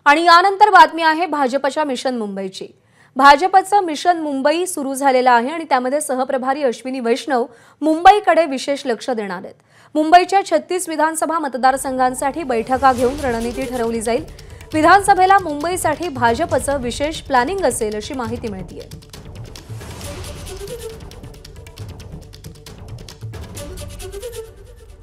आणि यानंतर बातमी आहे भाजपच्या मिशन मुंबईची। भाजपचं मिशन मुंबई सुरू झालेलं आहे आणि त्यामध्ये सहप्रभारी अश्विनी वैष्णव मुंबईकडे विशेष लक्ष देणार आहेत। मुंबईच्या 36 विधानसभा मतदारसंघांसाठी बैठका घेऊन रणनीती ठरवली जाईल। विधानसभेला मुंबईसाठी भाजपचं विशेष प्लॅनिंग असेल अशी माहिती मिळतेय।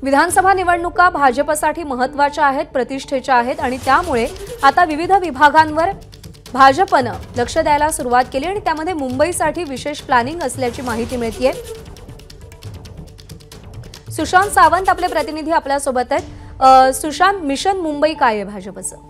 विधानसभा निवडणुका भाजपसाठी महत्त्वाच्या आहेत, प्रतिष्ठेच्या आहेत आणि त्यामुळे आता विविध विभागांवर भाजपनं लक्ष द्यायला सुरुवात केली आणि त्यामध्ये मुंबईसाठी विशेष प्लॅनिंग असल्याची माहिती मिळतेय। सुशांत सावंत आपले प्रतिनिधी आपल्या सोबत आहेत। सुशांत, मिशन मुंबई काय आहे भाजपचं?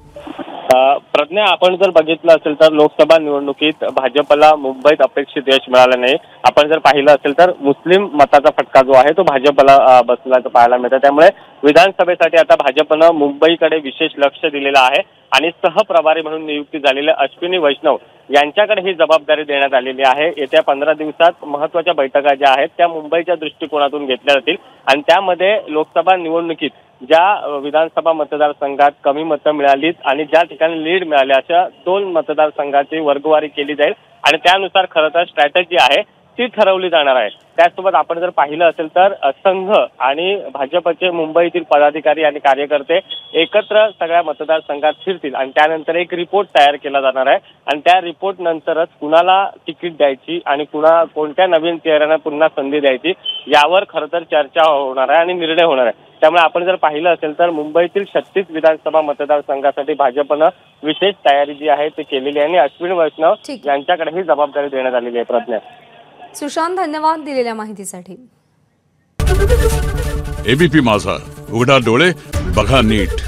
प्रज्ञा, आपण जर बघितलं असेल तर लोकसभा निवडणुकीत भाजपला मुंबईत अपेक्षित यश मिळालं नाही। आपण जर पाहिलं असेल तर मुस्लिम मताचा फटका जो आहे तो भाजपला बसल्याचं पाहायला मिळतं। त्यामुळे विधानसभेसाठी आता भाजपनं मुंबईकडे विशेष लक्ष दिलेलं आहे आणि सहप्रभारी म्हणून नियुक्ती झालेल्या अश्विनी वैष्णव यांच्याकडे ही जबाबदारी देण्यात आलेली आहे। येत्या 15 दिवसात महत्त्वाच्या बैठका ज्या आहेत त्या मुंबईच्या दृष्टिकोनातून घेतल्या जातील आणि त्यामध्ये लोकसभा निवडणुकीत ज्या विधानसभा मतदारसंघात कमी मतं मिळालीत आणि ज्या ठिकाणी लीड मिळाल्या अशा 2 मतदारसंघाची वर्गवारी केली जाईल आणि त्यानुसार खरं तर स्ट्रॅटेजी आहे ती ठरवली जाणार आहे। त्यासोबत आपण जर पाहिलं असेल तर संघ आणि भाजपचे मुंबईतील पदाधिकारी आणि कार्यकर्ते एकत्र सगळ्या मतदारसंघात फिरतील आणि त्यानंतर एक रिपोर्ट तयार केला जाणार आहे आणि त्या रिपोर्ट नंतरच कुणाला तिकीट द्यायची आणि कोणत्या नवीन चेहऱ्यांना पुन्हा संधी द्यायची यावर खरं तर चर्चा होणार आहे आणि निर्णय होणार आहे। त्यामुळे आपण जर पाहिलं असेल तर मुंबईतील 36 विधानसभा मतदारसंघासाठी भाजपनं विशेष तयारी जी आहे ती केलेली आहे आणि अश्विनी वैष्णव यांच्याकडे ही जबाबदारी देण्यात आलेली आहे। प्रज्ञा, सुशांत, धन्यवाद दिलेल्या माहितीसाठी। एबीपी माझा, उघडा डोळे बघा नीट।